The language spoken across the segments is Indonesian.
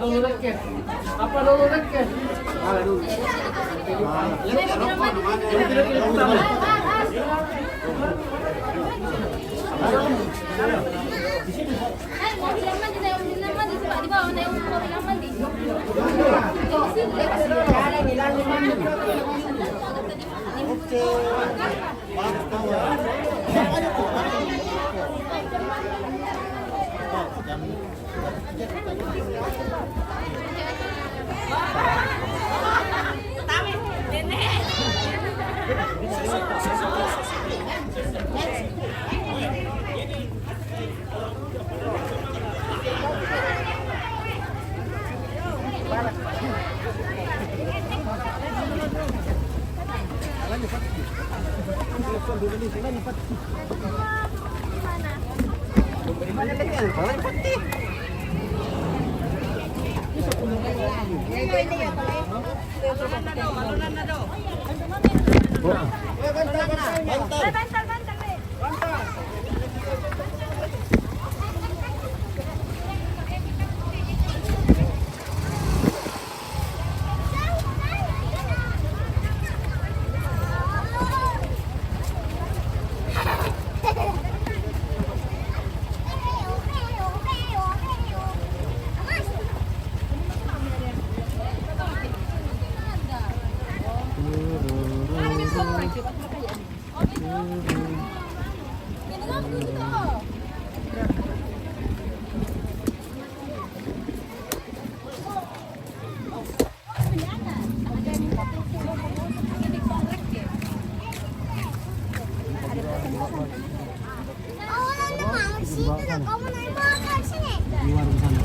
dulu leket? Apa dulu leket? Dulu. Kamu naik motor sini. Di warung sana.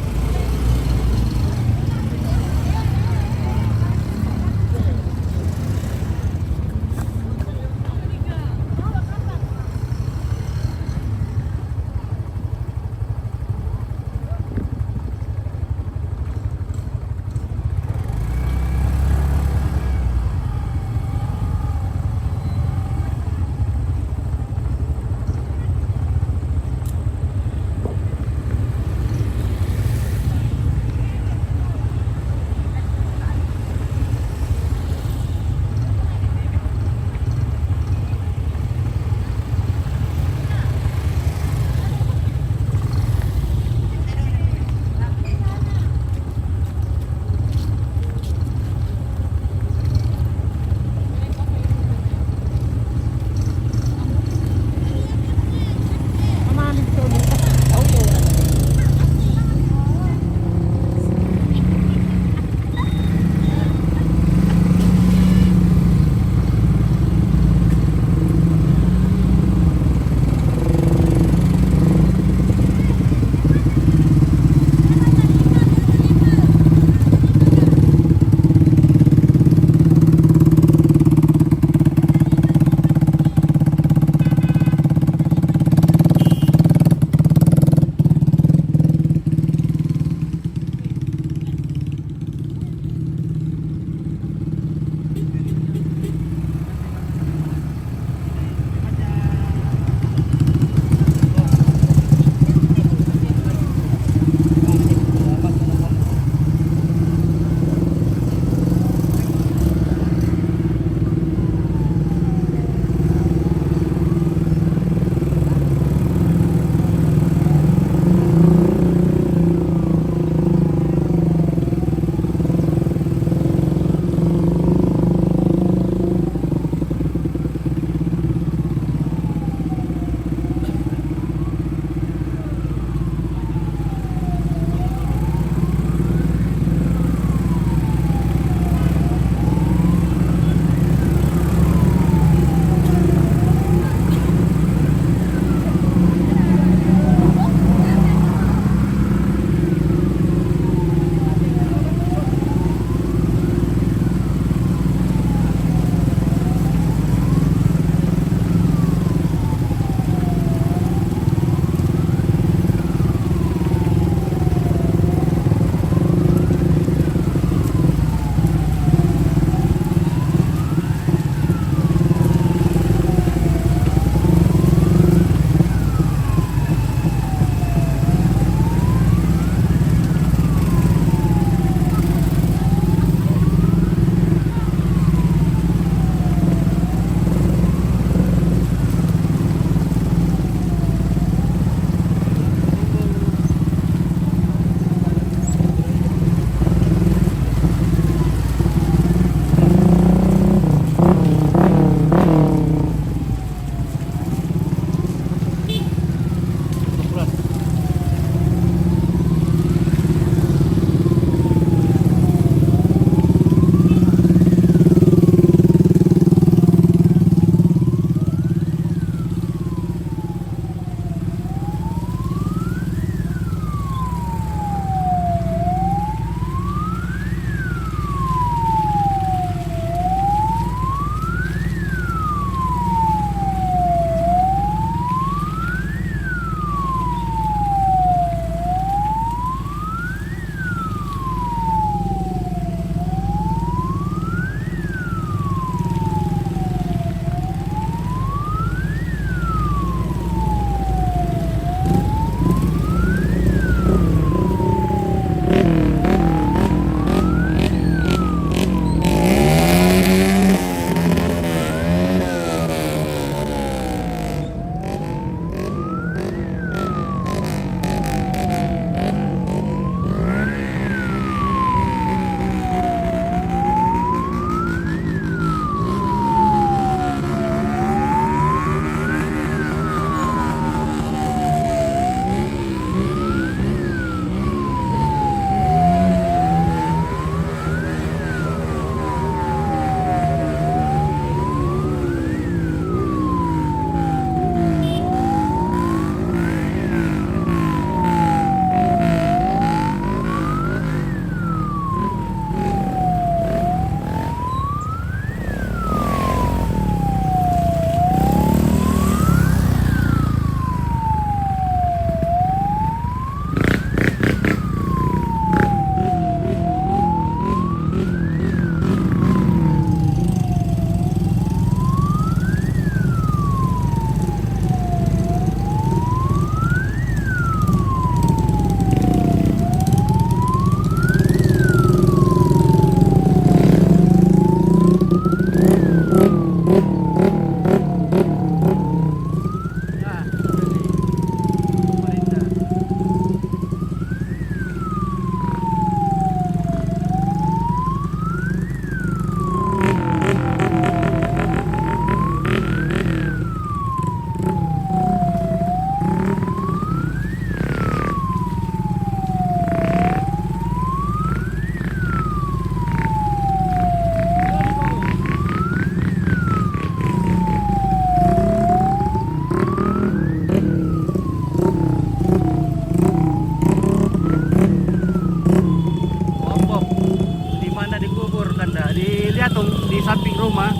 rumah,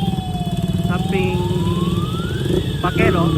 samping Pakero.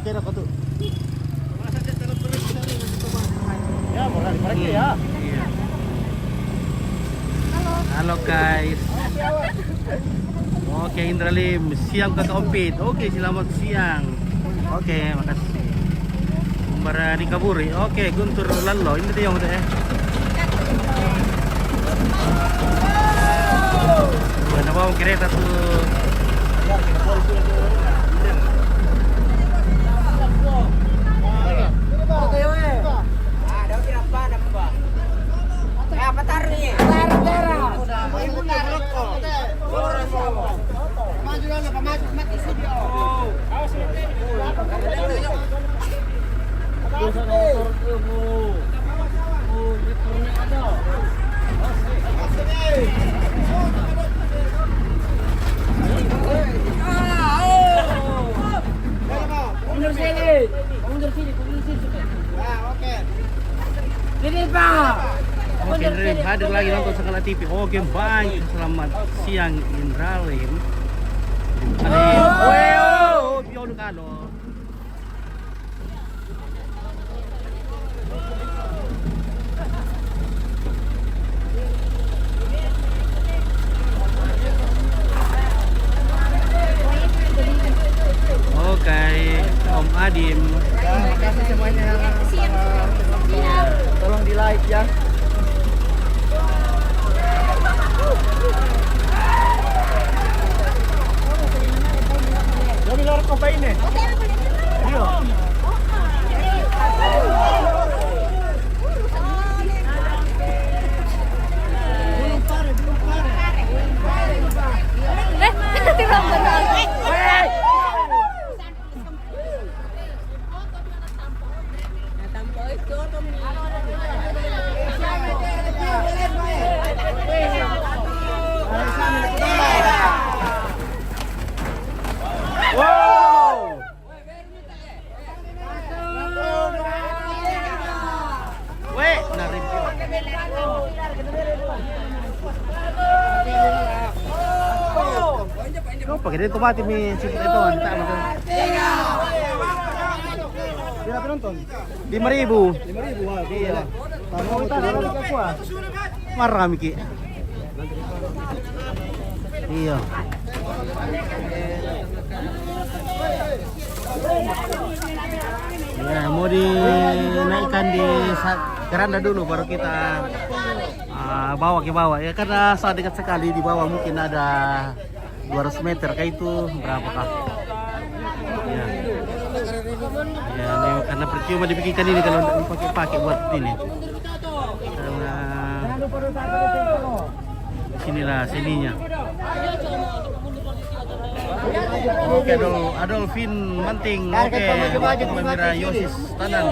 kira ko tuh. Ya, mulai pergi ya. Iya. Halo guys. Oke Indralim, siang Kakak Ompit. Oke, selamat siang. Oke, makasih. Kumbara di Kaburi. Oke, Guntur Lalo. Ini dia yang udah Bueno, vamos kereta tuh. Oke, Indralim hadir lagi nonton Skala TV. Oke, baik. Selamat siang Indralim. Pion kalo. Oke, Om Adim. Terima kasih semuanya. Tolong di like ya. Lo bilang kau ini? Iya. Pakai dia tomat ini siput itu tak makan. Berapa nonton? 5.000. 5.000 wah. Iya. Tamu kita ada apa? Marah Miki. Iya. Ya, mau dinaikkan di keranda dulu baru kita bawa ke bawah ya, karena saat dekat sekali di bawah mungkin ada 200 meter kayak itu berapakah ya. Ya, ini karena percuma dibikinkan ini kalau tidak dipakai buat ini, karena sinilah sininya. Oke, Adolfin Manting. Oke, Pemirsa Yosis Tanan.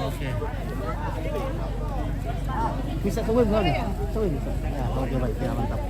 Oke. Bisa tunggu belum? Tunggu bisa. Ya, oke baik, ya mantap.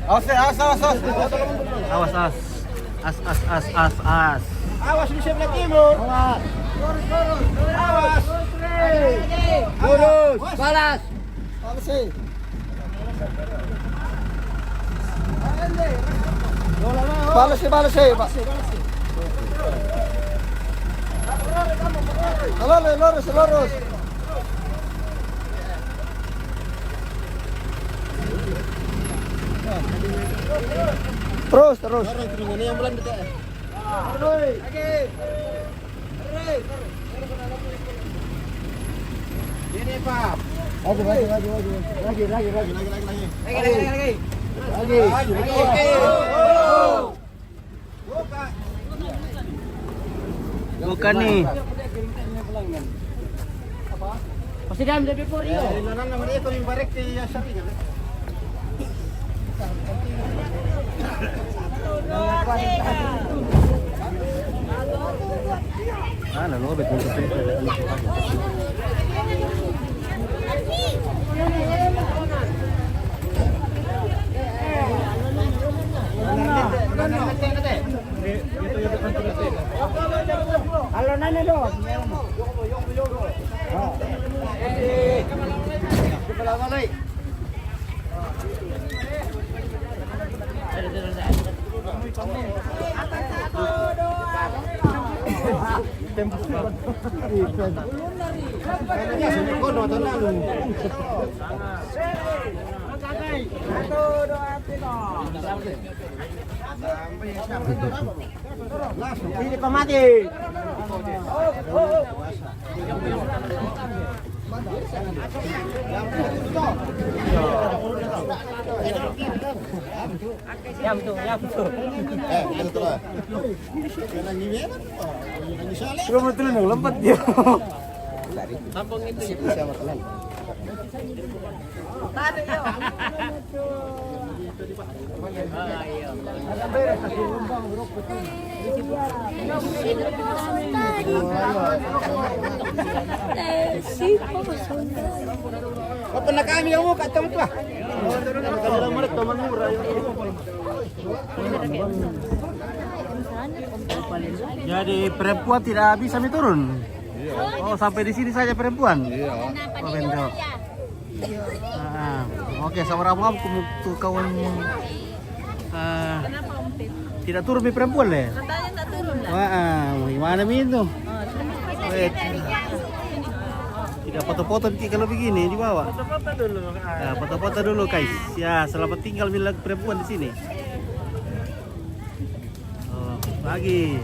Awas as. Awas di sebelah timur. Awas. Awas. Lurus. Balas. Balas sih, Pak. Lurus. Terus. Ini yang bulan dekat. Ini Pak. Lagi. Bukan nih. Pasti dalam dari Polri. Lanan nama dia tuh barek di Sapi kan. Lalu betul. tembus banget. Kayaknya sini kono atau lalu. Ini pemati. Ya betul. Betul lah. Sudah betul nih lompat dia. Tampung itu siapa teman? Tadi yo. Apa nak kami yang mau kat tempat tu? Kalau mereka teman murah. Jadi perempuan tidak bisa turun. Oh, sampai di sini saja perempuan. Iya. Oh, bentuk. Oke, sama kamu tuh kawan tidak turun di perempuan deh. Katanya tak turun lah. Wah, gimana itu? Terus Tidak foto-foto kalau begini di bawah. Foto dulu. Ya, foto-foto dulu guys. Ya, selamat tinggal milik perempuan di sini. Oh, lagi.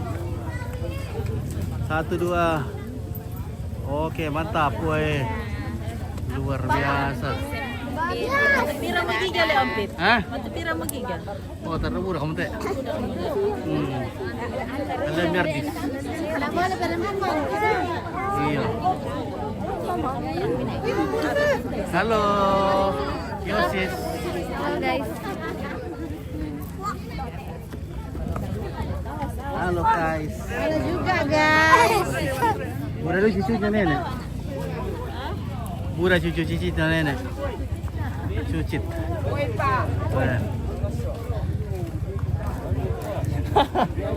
1 2. Oke, mantap, woi. Luar biasa. mata pira magigil le ampit. Hah? Mata pira magigil. Oh, terlalu kamu teh. Alam merdis. Iya. Halo, Yosis. Halo guys. Halo guys. Halo juga guys. Udah lu cucunya nenek. Budak cucu cicitnya nenek. Cucit. Wah.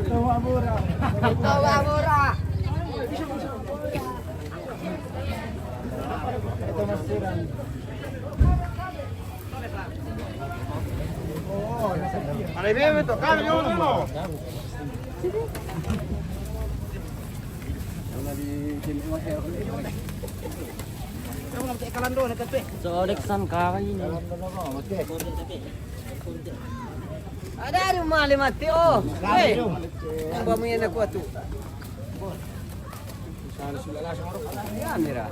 Bawa murah. Ada bebe tu, kami yang dulu. Ada rumah le mati oh. Weh. Apa mo yan ako tu? Kamera.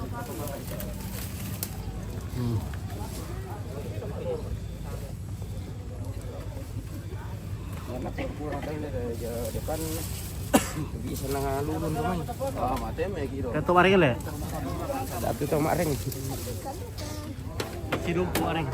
Depan bisa nangalulun rumah. Ah, mati me kiro. Kato maring le. Satu tu maring. Sidung maring.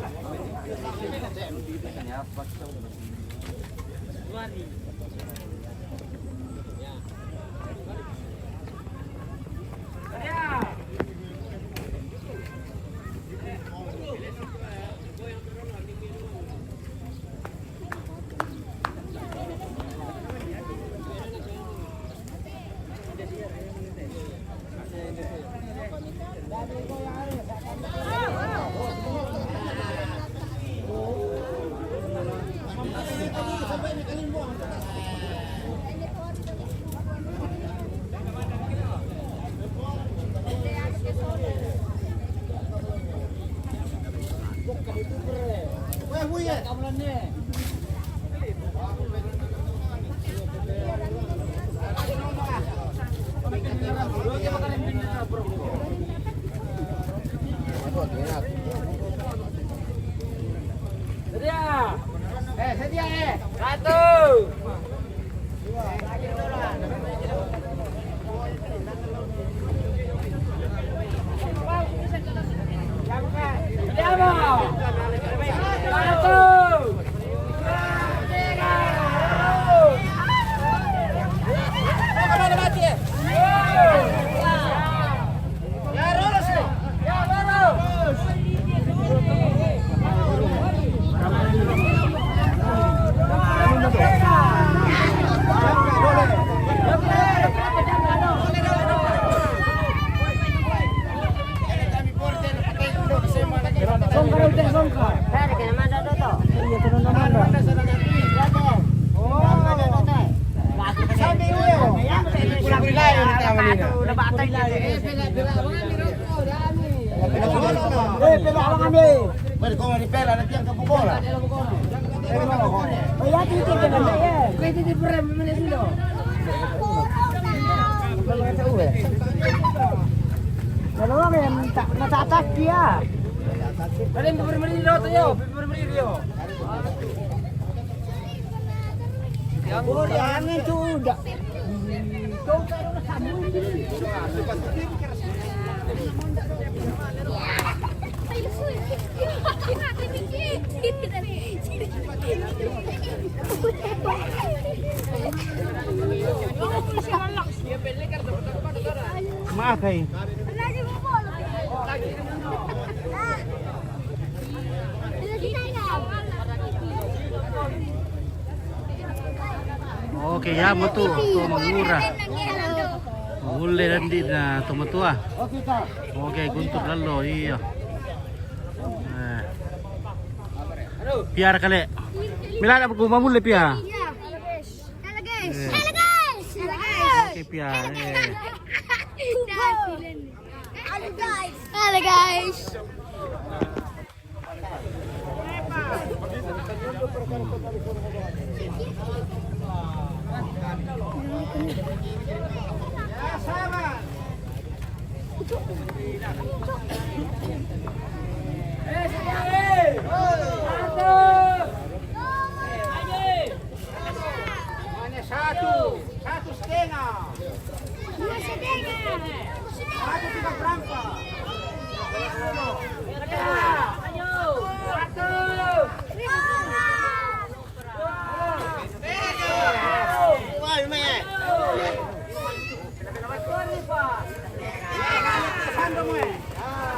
kanina. Nabatay na Pela lang kami. Pwede ko ni pela na tiyang kapukola. Kaya titik ka na yan. Pwede di pura mo na silo. Dalawa kaya natatak dia. Dali mo permerilo tayo, permerilo. Yang angin sudah. Kau taruh na samu. Maakay. Oke, ya betul. Tuh murah. Mulai nanti na tumatua. Oke, guntur lalo iya. Piara kali. Milana aku mamule pia. Halo guys. Halo guys. Oke, piara. Halo guys. Halo guys.